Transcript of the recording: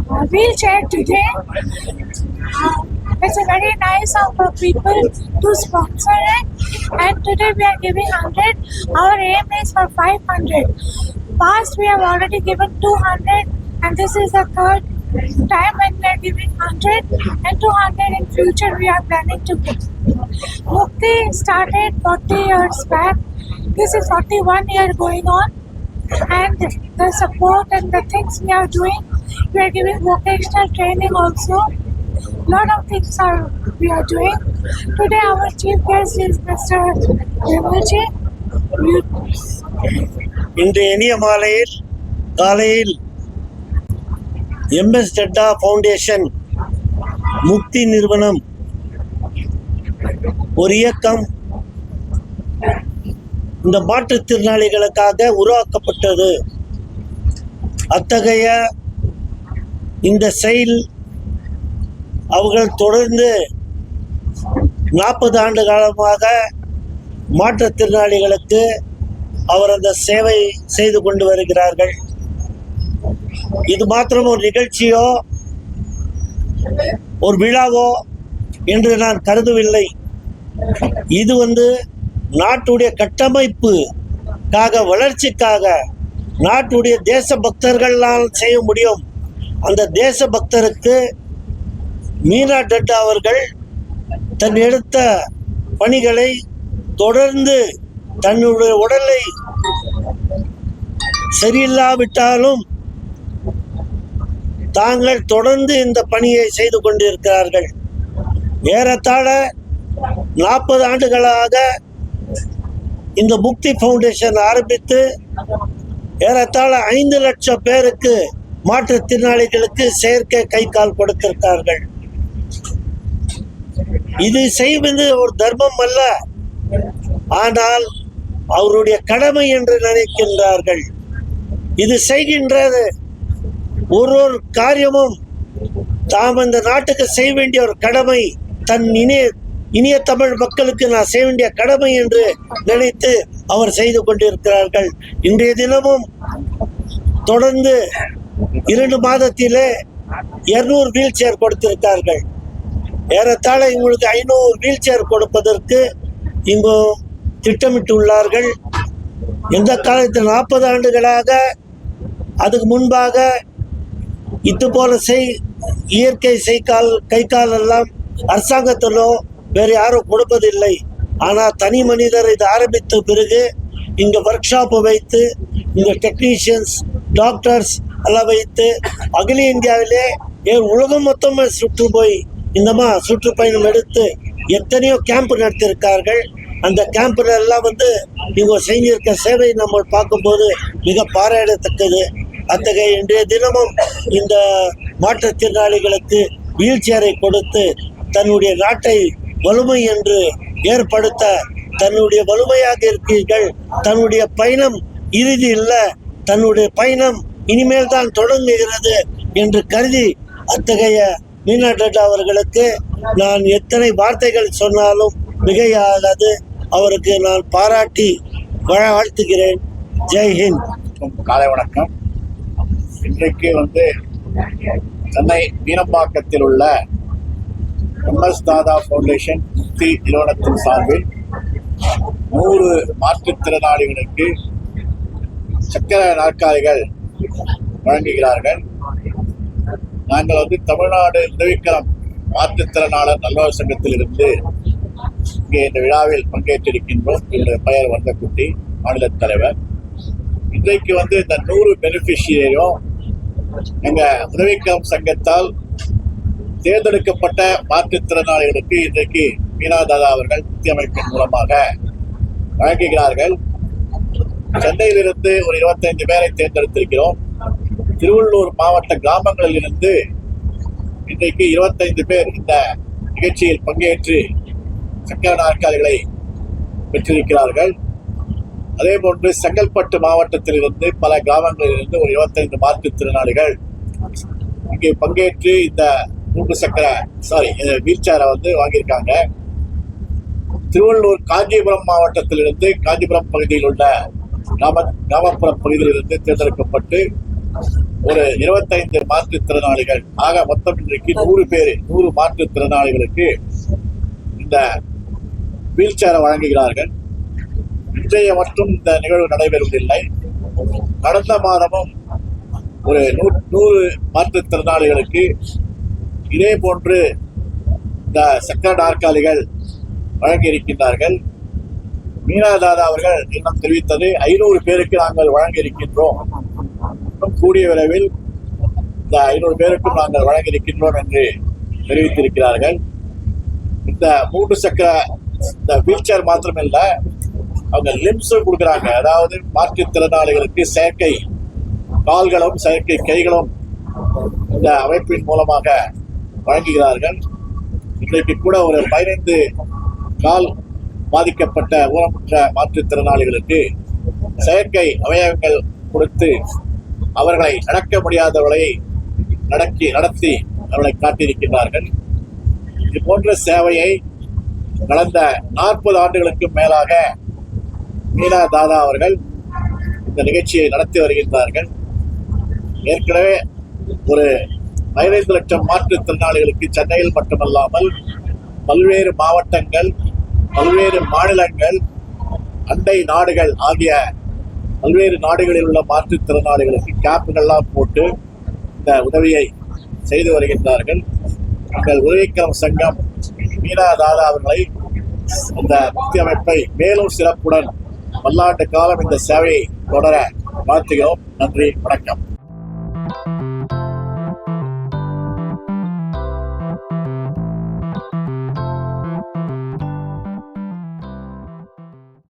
wheelchair today. It's a very nice of people to sponsor it, and today we are giving 100. Our aim is for 500. Past we have already given 200, and this is the third time when we are giving 100 and 200 in future we are planning to give. Mukti started 40 years back. This is 41 year going on, and the support and the things we are doing, we are giving vocational training also. Lot of things we are doing. Today our chief guest is Mr. Vimalji. இன்று இனிய மாலையில் காலையில் MS theta foundation முக்தி நிறுவனம் ஒரு இயக்கம் இந்த மாற்றுத்திறனாளிகளுக்காக உருவாக்கப்பட்டது. அத்தகைய இந்த செயல் அவர்கள் தொடர்ந்து 40 ஆண்டு காலமாக மாற்றுத்திறனாளிகளுக்கு அவர் அந்த சேவை செய்து கொண்டு வருகிறார்கள். இது மாத்திரம் ஒரு நிகழ்ச்சியோ ஒரு விழாவோ என்று நான் கருதவில்லை. இது நாட்டுடைய கட்டமைப்புக்காக, வளர்ச்சிக்காக, நாட்டுடைய தேசபக்தர்களால் செய்ய முடியும். அந்த தேசபக்தருக்கு மீனா டெட்டா அவர்கள் தன் எடுத்த பணிகளை தொடர்ந்து தன்னுடைய உடலை சரியில்லாவிட்டாலும் தாங்கள் தொடர்ந்து இந்த பணியை செய்து கொண்டிருக்கிறார்கள். ஏறத்தாழ 40 ஆண்டுகளாக இந்த முக்தி ஃபவுண்டேஷன் ஆரம்பித்து ஏறத்தாழ 5 லட்சம் பேருக்கு மாற்றுத்திறனாளிகளுக்கு செயற்கை கை கால் கொடுத்திருக்கிறார்கள். இது செய்வது ஒரு தர்மம் அல்ல, ஆனால் அவருடைய கடமை என்று நினைக்கின்றார்கள். இது செய்கின்றது ஒரு காரியமும் தாம் இந்த நாட்டுக்கு செய்ய வேண்டிய ஒரு கடமை, தன் இனிய தமிழ் மக்களுக்கு நான் செய்ய வேண்டிய கடமை என்று நினைத்து அவர் செய்து கொண்டிருக்கிறார்கள். இன்றைய தினமும் தொடர்ந்து 2 மாதத்திலே 200 வீல் சேர் கொடுத்திருக்கார்கள். ஏறத்தாழ இவங்களுக்கு 500 வீல் சேர் கொடுப்பதற்கு இங்கு திட்டமிட்டுள்ளார்கள். எந்த காலத்தில் 40 ஆண்டுகளாக அதுக்கு முன்பாக இது போல இயற்கை கை கால் எல்லாம் அரசாங்கத்திலோ வேறு யாரும் கொடுப்பதில்லை. ஆனால் தனி மனிதர் இது ஆரம்பித்த பிறகு இங்கே ஒர்க் ஷாப்பை வைத்து இங்கே டெக்னீஷியன்ஸ், டாக்டர்ஸ் எல்லாம் வைத்து அகில இந்தியாவிலே உலகம் மொத்தமாக சுற்றுப்பயணம் எடுத்து எத்தனையோ கேம்ப் நடத்தியிருக்கார்கள். அந்த கேம்பில் எல்லாம் இவங்க செஞ்சிருக்க சேவை நம்ம பார்க்கும்போது மிக பாராட்டத்தக்கது. அத்தகைய இன்றைய தினமும் இந்த மாற்றுத்திறனாளிகளுக்கு வீல் சேரை கொடுத்து தன்னுடைய நாட்டை வலிமை என்று ஏற்படுத்த தன்னுடைய வலிமையாக இருக்கிறீர்கள். தன்னுடைய பயணம் இறுதி இல்லை, தன்னுடைய பயணம் இனிமேல் தான் தொடங்குகிறது என்று கருதி அத்தகைய மீனா டெட்டா அவர்களுக்கு நான் எத்தனை வார்த்தைகள் சொன்னாலும் மிகையாகாது. அவருக்கு நான் பாராட்டி வாழ்த்துகிறேன். ஜெய்ஹிந்த். காலை வணக்கம். இன்றைக்கு சென்னை மீனம்பாக்கத்தில் உள்ள MS தாதா ஃபவுண்டேஷன் முக்தி நிறுவனத்தின் சார்பில் 100 மாற்றுத்திறனாளிகளுக்கு சக்கர நாற்காலிகள் வழங்குகிறார்கள். நாங்கள் தமிழ்நாடு உதவிக்கரம் மாற்றுத்திறனாளர் நல்வாழ்வு சங்கத்தில் இருந்து இங்கே இந்த விழாவில் பங்கேற்றிருக்கின்றோம். என்னுடைய பெயர் வந்தகுட்டி, மாநில தலைவர். இன்றைக்கு இந்த 100 பெனிஃபிஷியரியும் எங்கள் உதவிக்கரம் சங்கத்தால் தேர்ந்தெடுக்கப்பட்ட மாற்றுத்திறனாளிகளுக்கு இன்றைக்கு மீனா தாதா அவர்கள் முக்தி அமைப்பின் மூலமாக வழங்குகிறார்கள். சென்னையிலிருந்து ஒரு 25 பேரை தேர்ந்தெடுத்திருக்கிறோம். திருவள்ளூர் மாவட்ட கிராமங்களில் இருந்து இன்றைக்கு 25 பேர் இந்த நிகழ்ச்சியில் பங்கேற்று சக்கர நாற்காலிகளை பெற்றிருக்கிறார்கள். அதே போன்று செங்கல்பட்டு மாவட்டத்திலிருந்து பல கிராமங்களிலிருந்து ஒரு 25 மாற்றுத்திறனாளிகள் இங்கே பங்கேற்று இந்த 3 சக்கர வீல் சேரை வாங்கியிருக்காங்க. திருவள்ளூர் காஞ்சிபுரம் மாவட்டத்திலிருந்து காஞ்சிபுரம் பகுதியில் உள்ள கிராமப்புற பகுதியிலிருந்து தேர்ந்தெடுக்கப்பட்டு ஒரு 25 மாற்றுத்திறனாளிகள் ஆக மொத்தம் இன்றைக்கு 100 மாற்றுத்திறனாளிகளுக்கு இந்த வீல் சேரை வழங்குகிறார்கள். இன்றைய மட்டும் இந்த நிகழ்வு நடைபெறுவதில்லை. கடந்த மாதமும் ஒரு 100 மாற்றுத்திறனாளிகளுக்கு இதே போன்று இந்த சக்கர நாற்காலிகள் வழங்கி இருக்கின்றார்கள். மீனா தாதா அவர்கள் இன்னும் தெரிவித்தது 500 பேருக்கு நாங்கள் வழங்கி இருக்கின்றோம், இன்னும் கூடிய விரைவில் இந்த 500 பேருக்கும் நாங்கள் வழங்கி இருக்கின்றோம் என்று தெரிவித்திருக்கிறார்கள். இந்த 3 சக்கர இந்த வீல் சேர் மாத்திரமில்ல, அவங்க லிம்ஸும் கொடுக்குறாங்க. அதாவது மாற்றுத்திறனாளிகளுக்கு செயற்கை கால்களும் செயற்கை கைகளும் இந்த அமைப்பின் மூலமாக வழங்குகிறார்கள். இன்றைக்கு கூட ஒரு 15 கால் பாதிக்கப்பட்ட ஊனமுற்ற மாற்றுத்திறனாளிகளுக்கு செயற்கை அவயவங்கள் கொடுத்து அவர்களை நடக்க முடியாதவர்களை நடத்தி அவர்களை காட்டியிருக்கின்றார்கள். இது போன்ற சேவையை கடந்த 40 ஆண்டுகளுக்கு மேலாக மீனா தாதா அவர்கள் இந்த நிகழ்ச்சியை நடத்தி வருகின்றார்கள். ஏற்கனவே ஒரு 15 லட்சம் மாற்றுத்திறனாளிகளுக்கு சென்னையில் மட்டுமல்லாமல் பல்வேறு மாவட்டங்கள், பல்வேறு மாநிலங்கள், அண்டை நாடுகள் ஆகிய பல்வேறு நாடுகளில் உள்ள மாற்றுத்திறனாளிகளுக்கு கேம்புகள்லாம் போட்டு இந்த உதவியை செய்து வருகின்றார்கள். எங்கள் உதவிக்கரம் சங்கம் மீனா தாதா அவர்களை இந்த முக்தி அமைப்பை மேலும் சிறப்புடன் பல்லாண்டு காலம் இந்த சேவையை தொடர வாழ்த்துகிறோம். நன்றி, வணக்கம்.